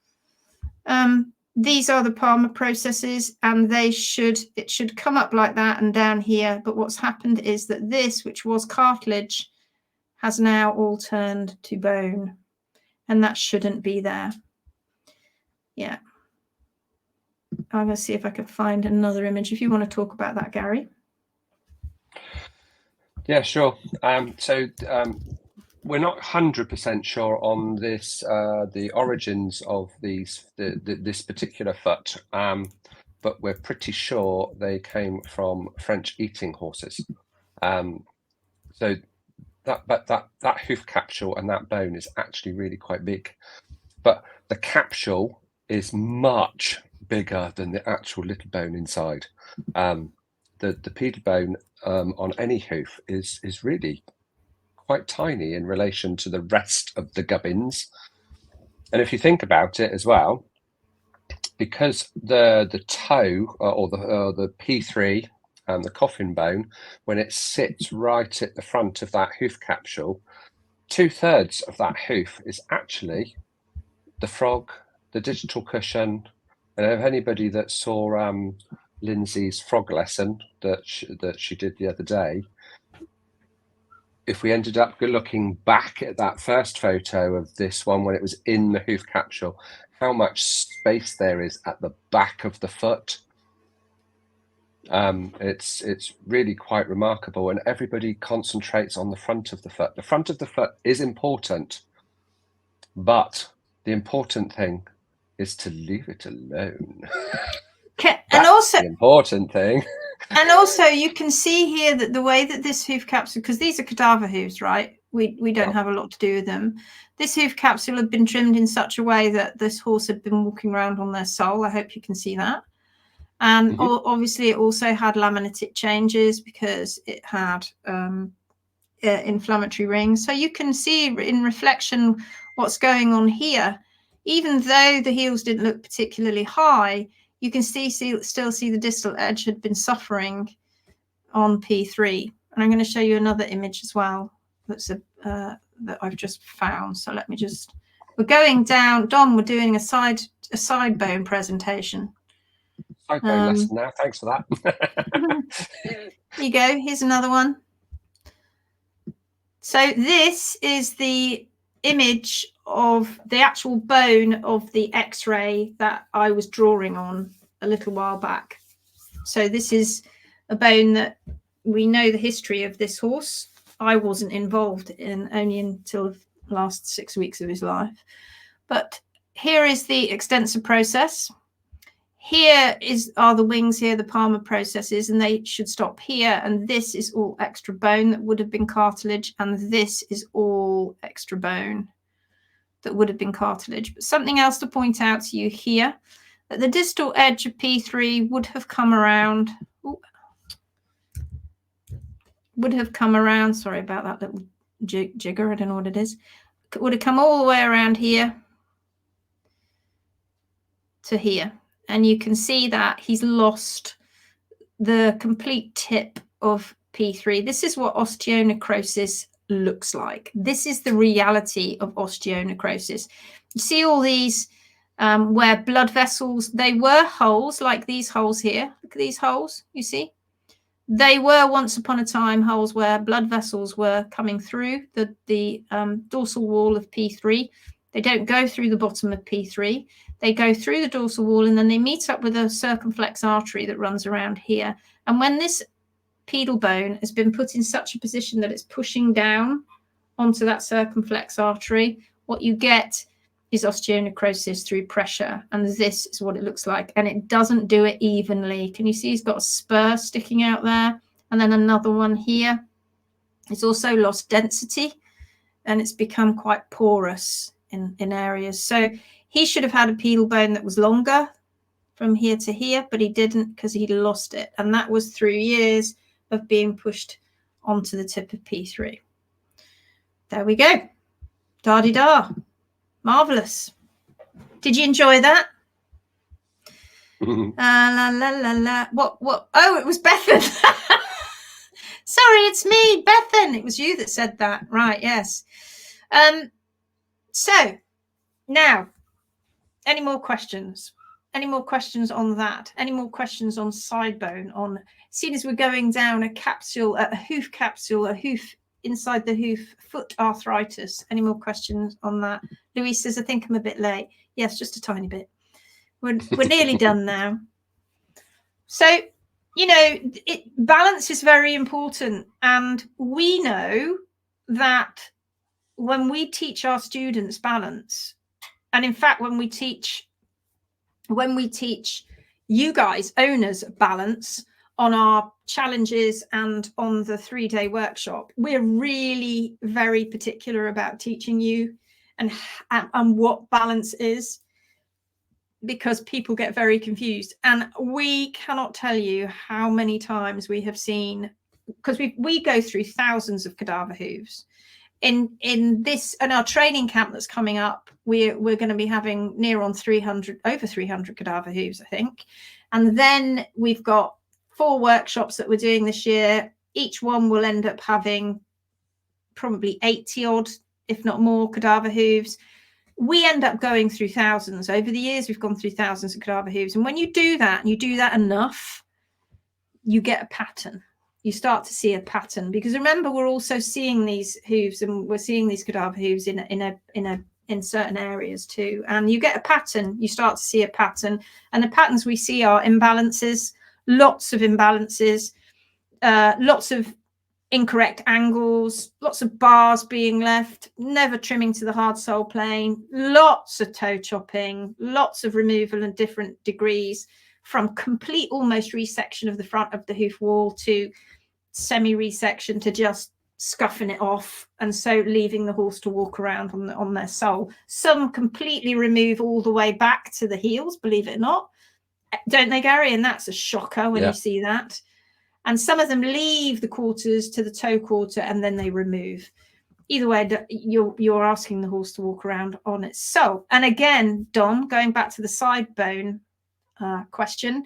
These are the palmar processes, and it should come up like that and down here. But what's happened is that this, which was cartilage, has now all turned to bone, and that shouldn't be there. Yeah. I'm going to see if I can find another image. If you want to talk about that, Garry. Yeah, sure. We're not 100% sure on this, the origins of this particular foot, but we're pretty sure they came from French eating horses. So that hoof capsule and that bone is actually really quite big, but the capsule is much bigger than the actual little bone inside. The pedal bone on any hoof is really quite tiny in relation to the rest of the gubbins. And if you think about it as well, because the toe or the P3 and the coffin bone, when it sits right at the front of that hoof capsule, 2/3 of that hoof is actually the frog, the digital cushion. And if anybody that saw Lindsay's frog lesson that she did the other day, if we ended up looking back at that first photo of this one when it was in the hoof capsule, how much space there is at the back of the foot. It's really quite remarkable, and everybody concentrates on the front of the foot. The front of the foot is important, but the important thing is to leave it alone. And also the important thing. And also you can see here that the way that this hoof capsule, because these are cadaver hooves, right? We don't have a lot to do with them. This hoof capsule had been trimmed in such a way that this horse had been walking around on their sole. I hope you can see that. And obviously it also had laminitic changes because it had inflammatory rings. So you can see in reflection what's going on here. Even though the heels didn't look particularly high, you can still see the distal edge had been suffering on P3. And I'm going to show you another image as well that's that I've just found. So let me just, we're going down, Dom, we're doing a side bone presentation. Side bone lesson now, thanks for that. Here you go, here's another one. So this is the image of the actual bone of the x-ray that I was drawing on a little while back. So this is a bone that we know the history of this horse. I wasn't involved in only until the last 6 weeks of his life. But here is the extensor process. Here are the wings here, the palmar processes, and they should stop here. And this is all extra bone that would have been cartilage. And this is all extra bone that would have been cartilage. But something else to point out to you here, that the distal edge of P3 would have come around. Ooh, would have come around. Sorry about that little jigger. I don't know what it is. It would have come all the way around here to here. And you can see that he's lost the complete tip of P3. This is what osteonecrosis looks like. This is the reality of osteonecrosis. You see all these where blood vessels, they were holes like these holes here. Look at these holes, you see? They were once upon a time holes where blood vessels were coming through the dorsal wall of P3. They don't go through the bottom of P3. They go through the dorsal wall and then they meet up with a circumflex artery that runs around here. And when this pedal bone has been put in such a position that it's pushing down onto that circumflex artery, what you get is osteonecrosis through pressure. And this is what it looks like. And it doesn't do it evenly. Can you see he's got a spur sticking out there? And then another one here. It's also lost density and it's become quite porous in areas. So he should have had a pedal bone that was longer from here to here, but he didn't because he lost it. And that was through years of being pushed onto the tip of P3. There we go. Da-de-da. Marvellous. Did you enjoy that? La, la, la, la. What? Oh, it was Bethan. Sorry, it's me, Bethan. It was you that said that. Right, yes. So now, any more questions? Any more questions on that? Any more questions on side bone? On seeing as we're going down a capsule, a hoof capsule, a hoof inside the hoof, foot arthritis. Any more questions on that? Louise says, I think I'm a bit late. Yes, just a tiny bit. We're nearly done now. So, you know, balance is very important. And we know that when we teach our students balance, and in fact, when we teach you guys, owners, balance on our challenges and on the 3-day workshop, we're really very particular about teaching you and what balance is, because people get very confused. And we cannot tell you how many times we have seen, because we go through thousands of cadaver hooves. In our training camp that's coming up, we're going to be having over 300 cadaver hooves, I think. And then we've got 4 workshops that we're doing this year. Each one will end up having probably 80 odd, if not more, cadaver hooves. We end up going through thousands. Over the years, we've gone through thousands of cadaver hooves. And when you do that, and you do that enough, you get a pattern. You start to see a pattern, because remember, we're also seeing these hooves and we're seeing these cadaver hooves in certain areas too. And you get a pattern, you start to see a pattern. And the patterns we see are imbalances, lots of imbalances, lots of incorrect angles, lots of bars being left, never trimming to the hard sole plane, lots of toe chopping, lots of removal in different degrees, from complete almost resection of the front of the hoof wall to semi-resection to just scuffing it off, and so leaving the horse to walk around on their sole. Some completely remove all the way back to the heels, believe it or not, don't they, Gary? And that's a shocker when you see that. And some of them leave the quarters to the toe quarter and then they remove. Either way, you're asking the horse to walk around on its sole. And again, Dom, going back to the side bone question.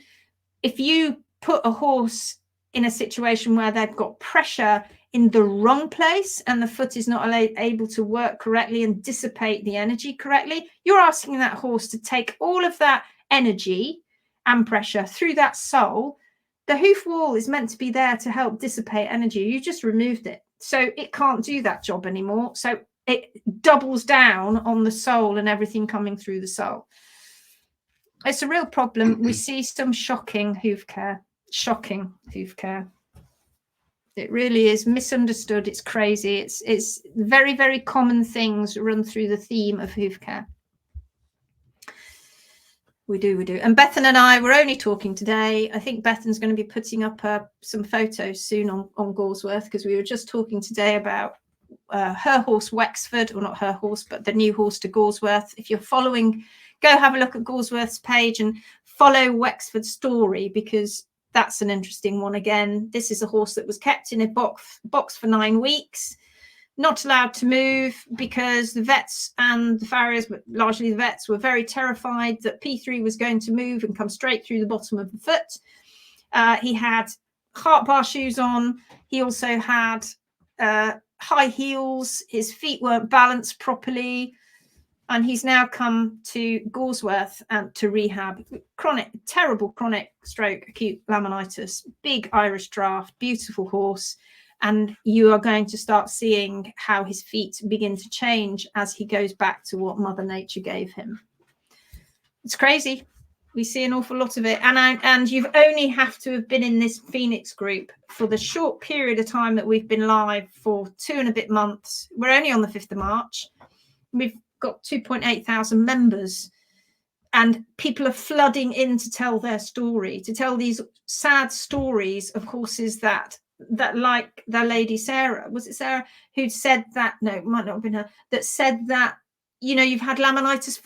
If you put a horse in a situation where they've got pressure in the wrong place and the foot is not able to work correctly and dissipate the energy correctly, you're asking that horse to take all of that energy and pressure through that sole. The hoof wall is meant to be there to help dissipate energy. You just removed it. So it can't do that job anymore. So it doubles down on the sole and everything coming through the sole. It's a real problem. We see some shocking hoof care. It really is misunderstood. It's crazy. It's very, very common things run through the theme of hoof care. We do. And Bethan and I were only talking today. I think Bethan's going to be putting up some photos soon on Goresworth, because we were just talking today about her horse Wexford, or not her horse, but the new horse to Goresworth. If you're following, go have a look at Goresworth's page and follow Wexford's story, because that's an interesting one. Again, this is a horse that was kept in a box for 9 weeks, not allowed to move, because the vets and the farriers, but largely the vets, were very terrified that P3 was going to move and come straight through the bottom of the foot. He had heart bar shoes on. He also had high heels. His feet weren't balanced properly. And he's now come to Goresworth and to rehab. Terrible chronic stroke, acute laminitis, big Irish draft, beautiful horse. And you are going to start seeing how his feet begin to change as he goes back to what Mother Nature gave him. It's crazy. We see an awful lot of it. And you've only have to have been in this Phoenix group for the short period of time that we've been live for 2 and a bit months. We're only on the 5th of March. We've got 2.8 thousand members. And people are flooding in to tell their story, to tell these sad stories of horses that like the lady Sarah, was it Sarah, who'd said that, no, it might not have been her, that said that, you know, you've had laminitis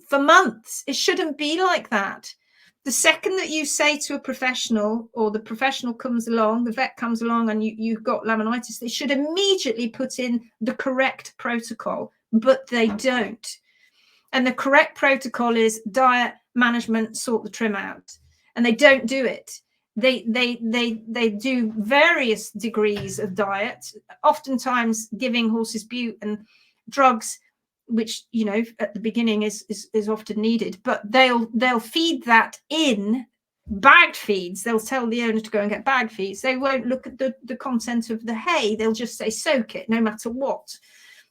for months. It shouldn't be like that. The second that you say to a professional, or the professional comes along, the vet comes along, and you've got laminitis, they should immediately put in the correct protocol, but they don't. And the correct protocol is diet, management, sort the trim out, and they don't do it. They do various degrees of diet, oftentimes giving horses bute and drugs, which, you know, at the beginning is often needed, but they'll feed that in bagged feeds. They'll tell the owner to go and get bagged feeds. They won't look at the content of the hay. They'll just say soak it no matter what.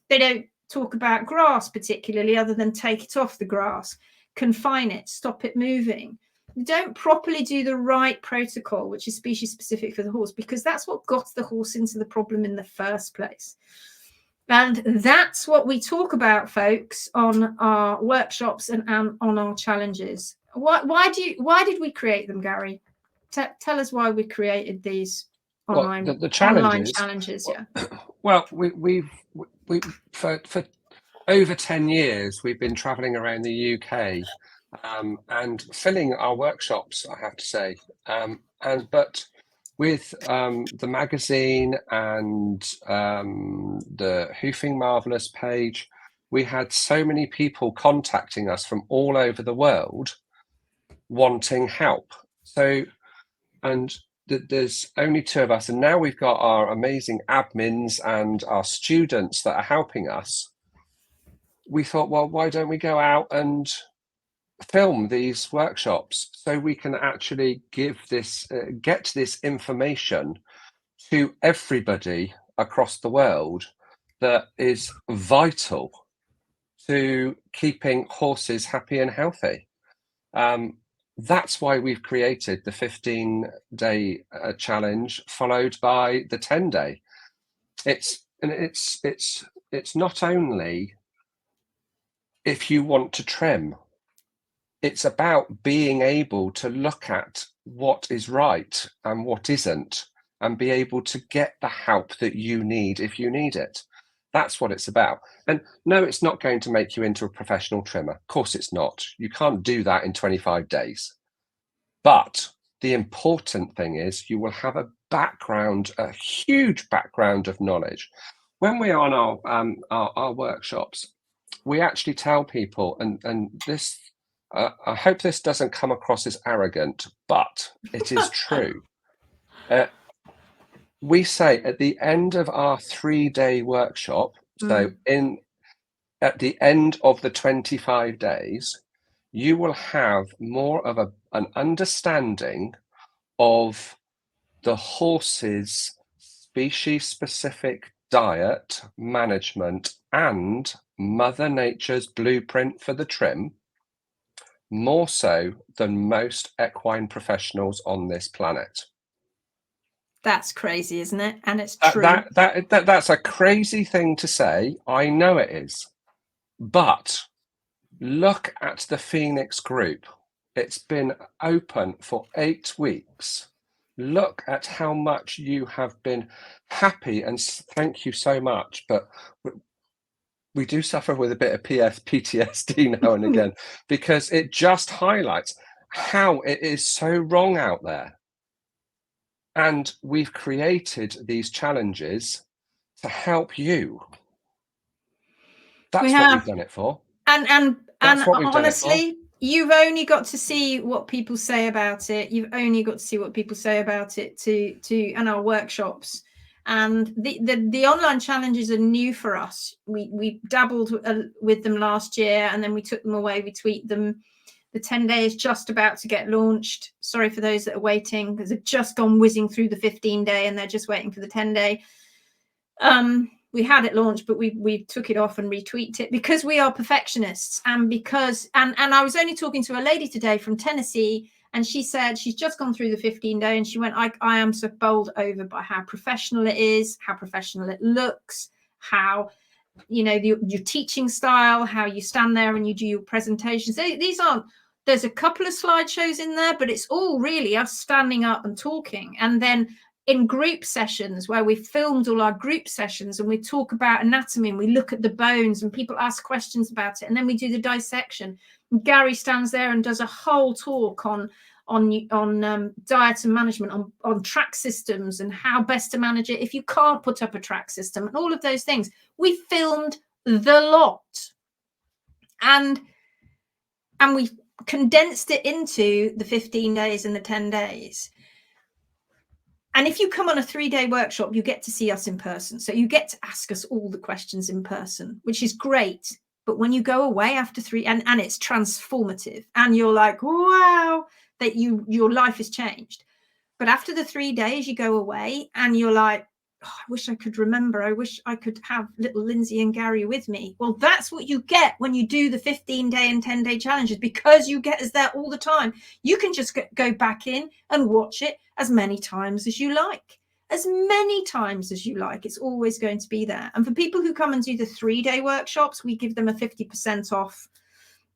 They don't talk about grass particularly, other than take it off the grass, confine it, stop it moving. You don't properly do the right protocol, which is species specific for the horse, because that's what got the horse into the problem in the first place. And that's what we talk about, folks, on our workshops and on our challenges. Why did we create them, Garry? Tell us why we created these online, the challenges. Online challenges. Yeah. Well, we for over 10 years we've been traveling around the UK and filling our workshops, I have to say, but with the magazine and the Hoofing Marvellous page, we had so many people contacting us from all over the world wanting help. So, and there's only 2 of us, and now we've got our amazing admins and our students that are helping us. We thought, well, why don't we go out and film these workshops so we can actually give this, get this information to everybody across the world that is vital to keeping horses happy and healthy. That's why we've created the 15-day challenge, followed by the 10-day. It's not only if you want to trim. It's about being able to look at what is right and what isn't, and be able to get the help that you need if you need it. That's what it's about. And no, it's not going to make you into a professional trimmer. Of course it's not. You can't do that in 25 days. But the important thing is you will have a background, a huge background of knowledge. When we're on our workshops, we actually tell people, and this I hope this doesn't come across as arrogant, but it is true. We say at the end of our 3-day workshop, so at the end of the 25 days, you will have more of an understanding of the horse's species-specific diet management and Mother Nature's blueprint for the trim, more so than most equine professionals on this planet. That's crazy, isn't it? And it's true. That's a crazy thing to say. I know it is. But look at the Phoenix group. It's been open for 8 weeks. Look at how much you have been happy, and thank you so much. But we do suffer with a bit of PTSD now and again, because it just highlights how it is so wrong out there. And we've created these challenges to help you. That's what we've done it for. And honestly, you've only got to see what people say about it. You've only got to see what people say about it to and our workshops. And the online challenges are new for us. We dabbled with them last year, and then we took them away. We tweaked them. The 10-day is just about to get launched. Sorry for those that are waiting, because they've just gone whizzing through the 15-day and they're just waiting for the 10-day. We had it launched, but we took it off and retweaked it because we are perfectionists, and because and I was only talking to a lady today from Tennessee, and she said she's just gone through the 15-day and she went, I am so bowled over by how professional it is, how professional it looks, how, you know, your teaching style, how you stand there and you do your presentations. These aren't, there's a couple of slideshows in there, but it's all really us standing up and talking. And then in group sessions where we filmed all our group sessions and we talk about anatomy and we look at the bones and people ask questions about it, and then we do the dissection. And Garry stands there and does a whole talk on diet and management, on track systems and how best to manage it if you can't put up a track system and all of those things. We filmed the lot, and we condensed it into the 15 days and the 10 days. And if you come on a 3-day workshop, you get to see us in person. So you get to ask us all the questions in person, which is great. But when you go away after 3, and it's transformative, and you're like, wow, that your life has changed. But after the 3 days, you go away and you're like, oh, I wish I could remember. I wish I could have little Lindsay and Garry with me. Well, that's what you get when you do the 15-day and 10-day challenges, because you get us there all the time. You can just go back in and watch it as many times as you like. As many times as you like. It's always going to be there. And for people who come and do the 3-day workshops, we give them a 50% off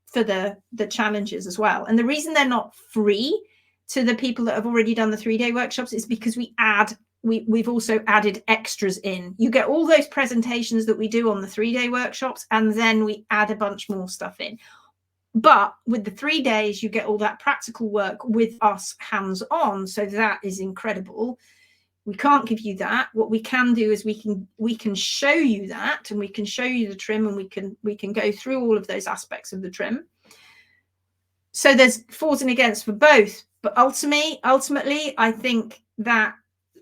for the challenges as well. And the reason they're not free to the people that have already done the 3-day workshops is because we've also added extras in. You get all those presentations that we do on the 3-day workshops, and then we add a bunch more stuff in. But with the 3 days, you get all that practical work with us hands-on. So that is incredible. We can't give you that. What we can do is we can show you that, and we can show you the trim, and we can go through all of those aspects of the trim. So there's fors and against for both. But ultimately, I think that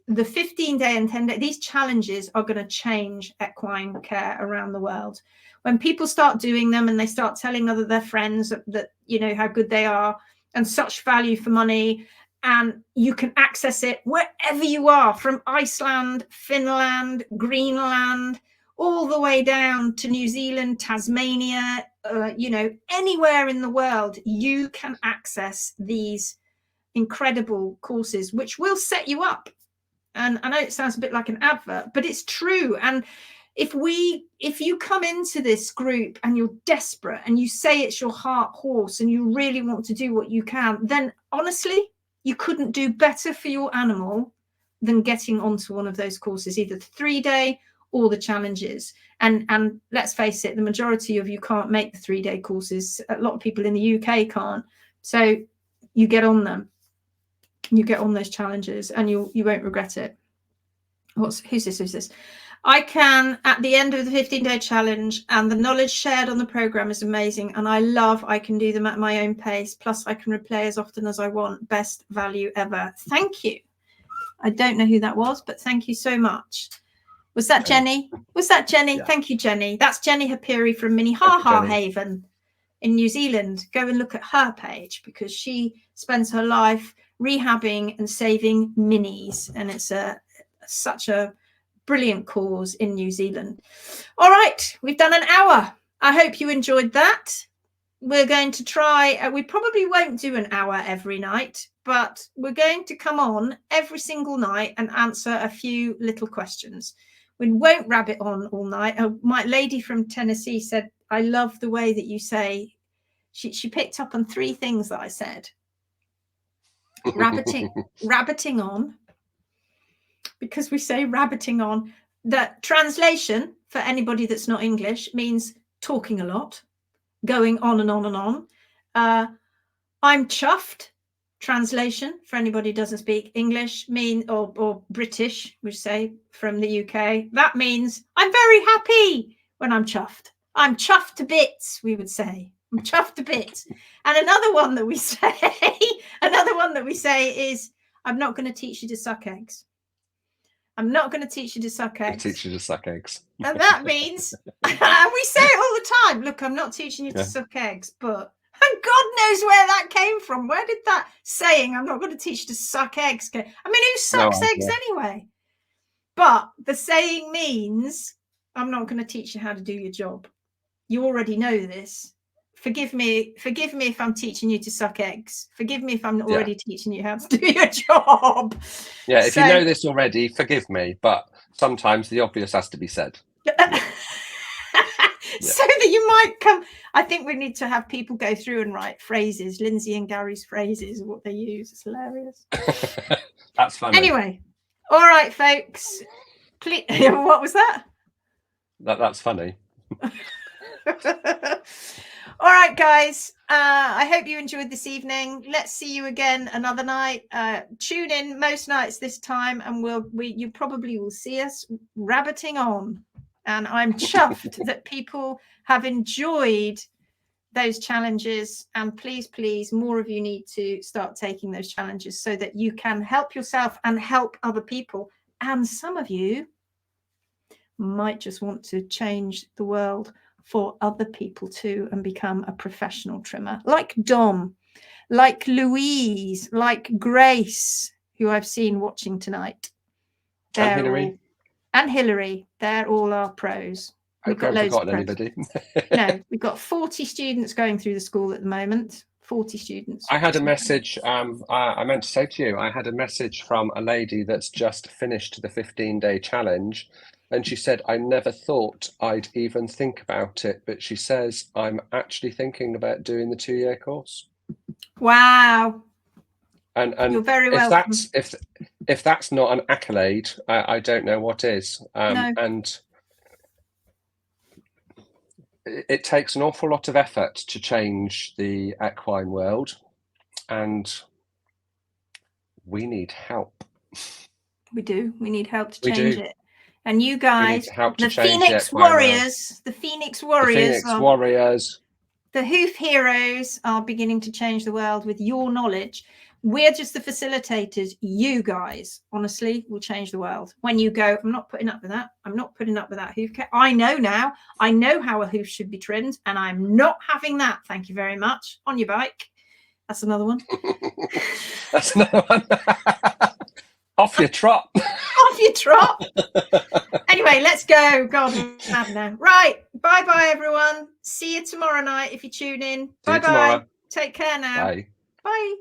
the 15-day and 10-day, these challenges are going to change equine care around the world. When people start doing them and they start telling their friends that you know how good they are and such value for money, and you can access it wherever you are, from Iceland, Finland, Greenland, all the way down to New Zealand, Tasmania, you know, anywhere in the world, you can access these incredible courses, which will set you up. And I know it sounds a bit like an advert, but it's true. And if you come into this group and you're desperate and you say it's your heart horse and you really want to do what you can, then honestly, you couldn't do better for your animal than getting onto one of those courses, either the 3-day or the challenges. And let's face it, the majority of you can't make the 3-day courses. A lot of people in the UK can't. So you get on them. You get on those challenges and you won't regret it. Who's this? I can at the end of the 15-day challenge, and the knowledge shared on the program is amazing, and I can do them at my own pace, plus I can replay as often as I want. Best value ever. Thank you. I don't know who that was, but thank you so much. Was that Jenny? Was that Jenny? Yeah. Thank you, Jenny. That's Jenny Hapiri from Minnehaha Haven in New Zealand. Go and look at her page, because she spends her life rehabbing and saving minis, and it's such a brilliant cause in New Zealand. All right, we've done an hour. I hope you enjoyed that. We're going to try, we probably won't do an hour every night, but we're going to come on every single night and answer a few little questions. We won't rabbit on all night. My lady from Tennessee said, I love the way that you say, she picked up on 3 things that I said. Rabbiting on, because we say rabbiting on. The translation for anybody that's not English means talking a lot, going on and on and on. I'm chuffed. Translation for anybody who doesn't speak English or British, we say from the UK, that means I'm very happy when I'm chuffed. I'm chuffed to bits, we would say. I'm chuffed to bits. And another one that we say is, I'm not going to teach you to suck eggs. I'm not going to teach you to suck eggs. Teach you to suck eggs. And that means, and we say it all the time, look, I'm not teaching you to suck eggs, but, and God knows where that came from. Where did that saying, I'm not going to teach you to suck eggs, go? I mean, who sucks eggs anyway? But the saying means, I'm not going to teach you how to do your job. You already know this. Forgive me if I'm teaching you to suck eggs. Forgive me if I'm already teaching you how to do your job. Yeah, if you know this already, forgive me. But sometimes the obvious has to be said. So that you might come. I think we need to have people go through and write phrases, Lindsay and Garry's phrases, what they use. It's hilarious. That's funny. Anyway, all right, folks. Please, what was that? That's funny. All right, guys. I hope you enjoyed this evening. Let's see you again another night. Tune in most nights this time, and you probably will see us rabbiting on. And I'm chuffed that people have enjoyed those challenges. And please, please, more of you need to start taking those challenges so that you can help yourself and help other people. And some of you might just want to change the world for other people too and become a professional trimmer, like Dom, like Louise, like Grace, who I've seen watching tonight. And Hillary. And Hillary. They're all our pros. We've got loads of pros. Anybody. No, we've got 40 students going through the school at the moment. 40 students. I had a message, I meant to say to you, I had a message from a lady that's just finished the 15-day challenge. And she said, I never thought I'd even think about it. But she says, I'm actually thinking about doing the 2-year course. Wow. And you're very welcome. If that's not an accolade, I don't know what is. No. And it takes an awful lot of effort to change the equine world. And we need help. We do. We need help to change it. And you guys, the Phoenix Warriors, the Hoof Heroes are beginning to change the world with your knowledge. We're just the facilitators. You guys, honestly, will change the world. When you go, I'm not putting up with that. I'm not putting up with that hoof care. I know now. I know how a hoof should be trimmed, and I'm not having that. Thank you very much. On your bike. That's another one. That's another one. Off your trot. Off your trot. Anyway, let's go. God, I'm mad now. Right. Bye-bye, everyone. See you tomorrow night if you tune in. Bye-bye. Take care now. Bye. Bye.